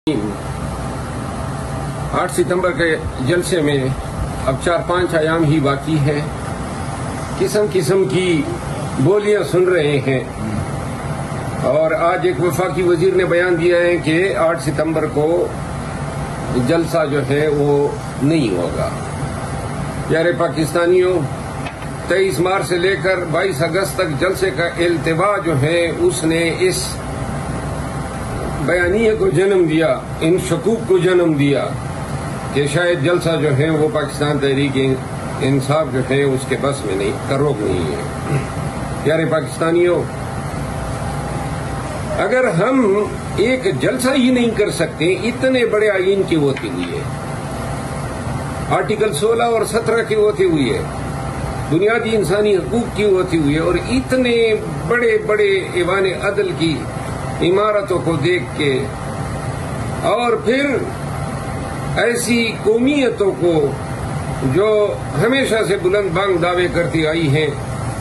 8 ستمبر کے جلسے میں اب 4-5 ایام ہی باقی ہے. قسم قسم کی بولیاں سن رہے ہیں اور آج ایک وفاقی وزیر نے بیان دیا ہے کہ 8 ستمبر کو جلسہ جو ہے وہ نہیں ہوگا. پیارے پاکستانیوں، 23 مارچ سے لے کر 22 اگست تک جلسے کا التوا جو ہے اس نے اس بیانیے کو جنم دیا، ان شکوک کو جنم دیا کہ شاید جلسہ جو ہے وہ پاکستان تحریک انصاف جو ہے اس کے بس میں نہیں، روک نہیں ہے. پیارے پاکستانیوں، اگر ہم ایک جلسہ ہی نہیں کر سکتے اتنے بڑے آئین کی ہوتے ہوئے، آرٹیکل 16 اور 17 کی ہوتے ہوئے، بنیادی انسانی حقوق کی ہوتی ہوئی اور اتنے بڑے بڑے ایوان عدل کی عمارتوں کو دیکھ کے، اور پھر ایسی قومیتوں کو جو ہمیشہ سے بلند بانگ دعوے کرتی آئی ہیں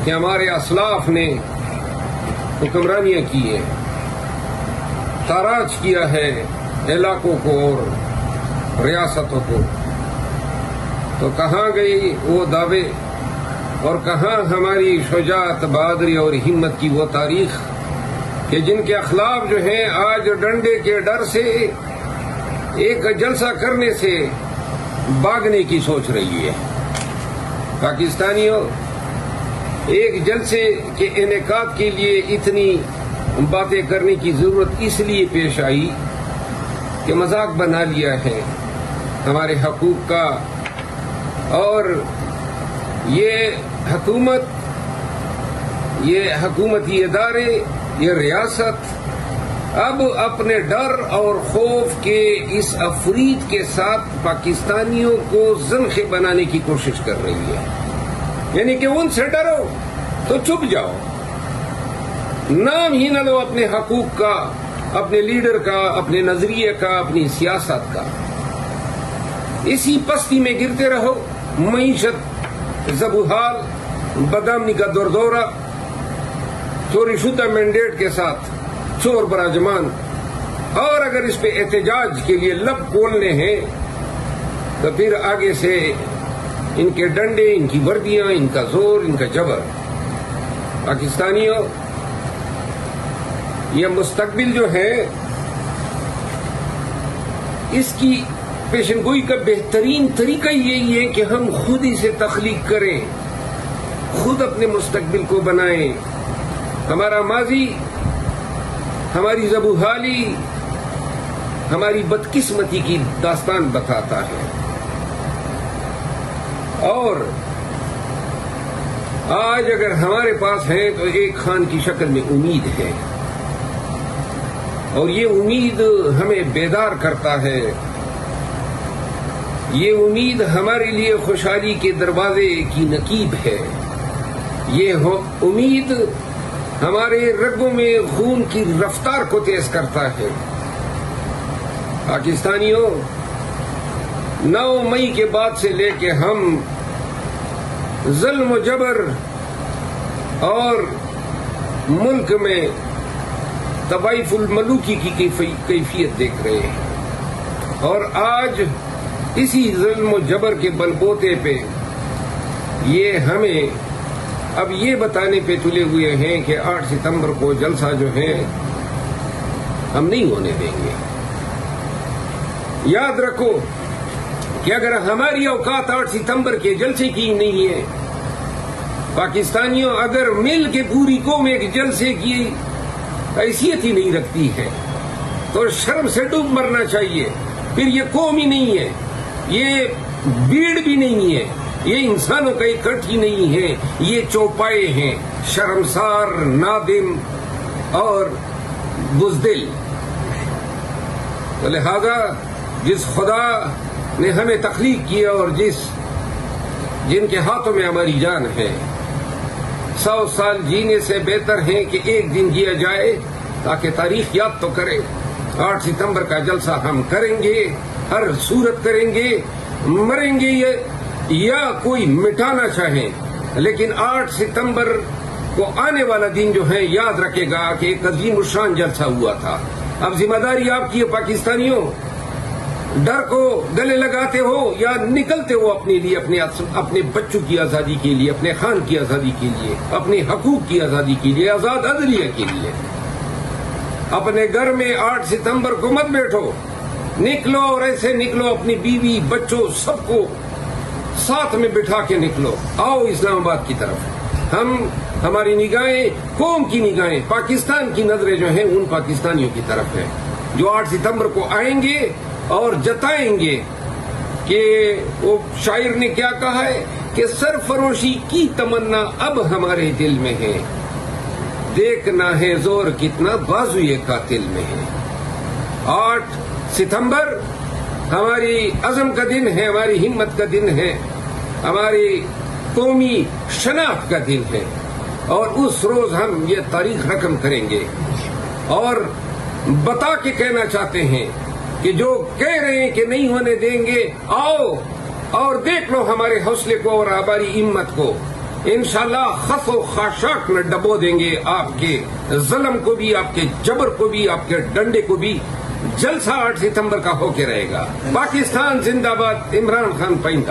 کہ ہمارے اسلاف نے حکمرانیاں کی ہیں، تاراج کیا ہے علاقوں کو اور ریاستوں کو، تو کہاں گئی وہ دعوے اور کہاں ہماری شجاعت، بہادری اور ہمت کی وہ تاریخ کہ جن کے اخلاق جو ہیں آج ڈنڈے کے ڈر سے ایک جلسہ کرنے سے بھاگنے کی سوچ رہی ہے. پاکستانیوں، ایک جلسے کے انعقاد کے لیے اتنی باتیں کرنے کی ضرورت اس لیے پیش آئی کہ مذاق بنا لیا ہے ہمارے حقوق کا، اور یہ حکومتی ادارے، یہ ریاست اب اپنے ڈر اور خوف کے اس افرید کے ساتھ پاکستانیوں کو زنخے بنانے کی کوشش کر رہی ہے. یعنی کہ ان سے ڈرو تو چھپ جاؤ، نام ہی نہ لو اپنے حقوق کا، اپنے لیڈر کا، اپنے نظریے کا، اپنی سیاست کا. اسی پستی میں گرتے رہو، معیشت زبوحال، بدامنی کا دردورہ، چوری شدہ مینڈیٹ کے ساتھ چور براجمان، اور اگر اس پہ احتجاج کے لیے لب کھولنے ہیں تو پھر آگے سے ان کے ڈنڈے، ان کی وردیاں، ان کا زور، ان کا جبر. پاکستانیوں، یہ مستقبل جو ہے اس کی پیشن گوئی کا بہترین طریقہ یہی ہے کہ ہم خود ہی سے تخلیق کریں، خود اپنے مستقبل کو بنائیں. ہمارا ماضی ہماری زبوحالی، ہماری بدقسمتی کی داستان بتاتا ہے، اور آج اگر ہمارے پاس ہے تو ایک خان کی شکل میں امید ہے، اور یہ امید ہمیں بیدار کرتا ہے. یہ امید ہمارے لیے خوشحالی کے دروازے کی نقیب ہے. یہ امید ہمارے رگوں میں خون کی رفتار کو تیز کرتا ہے. پاکستانیوں، 9 مئی کے بعد سے لے کے ہم ظلم و جبر اور ملک میں طوائف الملوکی کی کیفیت دیکھ رہے ہیں، اور آج اسی ظلم و جبر کے بل بوتے پہ یہ ہمیں اب یہ بتانے پہ تلے ہوئے ہیں کہ 8 ستمبر کو جلسہ جو ہے ہم نہیں ہونے دیں گے. یاد رکھو کہ اگر ہماری اوقات 8 ستمبر کے جلسے کی نہیں ہے، پاکستانیوں اگر مل کے پوری قوم ایک جلسے کی حیثیت ہی نہیں رکھتی ہے تو شرم سے ڈوب مرنا چاہیے. پھر یہ قوم ہی نہیں ہے، یہ بھیڑ بھی نہیں ہے، یہ انسانوں کا اکٹھ ہی نہیں ہے، یہ چوپائے ہیں، شرمسار، نادم اور بزدل. تو لہذا جس خدا نے ہمیں تخلیق کیا اور جن کے ہاتھوں میں ہماری جان ہے، 100 سال جینے سے بہتر ہے کہ ایک دن جیا جائے تاکہ تاریخ یاد تو کرے. 8 ستمبر کا جلسہ ہم کریں گے، ہر صورت کریں گے، مریں گے یا کوئی مٹانا چاہیں، لیکن 8 ستمبر کو آنے والا دن جو ہے یاد رکھے گا کہ ایک عظیم الشان جلسہ ہوا تھا. اب ذمہ داری آپ کی ہے پاکستانیوں، ڈر کو گلے لگاتے ہو یا نکلتے ہو اپنے لیے، اپنے بچوں کی آزادی کے لیے، اپنے خان کی آزادی کے لیے، اپنے حقوق کی آزادی کے لیے، آزاد عدلیہ کے لیے؟ اپنے گھر میں 8 ستمبر کو مت بیٹھو، نکلو اور ایسے نکلو، اپنی بیوی بچوں سب کو ساتھ میں بٹھا کے نکلو، آؤ اسلام آباد کی طرف۔ ہماری نگاہیں، قوم کی نگاہیں، پاکستان کی نظریں جو ہیں ان پاکستانیوں کی طرف ہیں جو 8 ستمبر کو آئیں گے اور جتائیں گے کہ وہ شاعر نے کیا کہا ہے کہ سرفروشی کی تمنا اب ہمارے دل میں ہے، دیکھنا ہے زور کتنا بازوئے قاتل میں ہے۔ 8 ستمبر ہماری عزم کا دن ہے، ہماری ہمت کا دن ہے، ہماری قومی شناخت کا دن ہے، اور اس روز ہم یہ تاریخ رقم کریں گے اور بتا کے کہنا چاہتے ہیں کہ جو کہہ رہے ہیں کہ نہیں ہونے دیں گے، آؤ اور دیکھ لو ہمارے حوصلے کو اور ہماری ہمت کو۔ انشاءاللہ خس و خاشاک میں ڈبو دیں گے آپ کے ظلم کو بھی، آپ کے جبر کو بھی، آپ کے ڈنڈے کو بھی۔ جلسہ 8 ستمبر کا ہو کے رہے گا۔ پاکستان زندہ باد، عمران خان پائندہ۔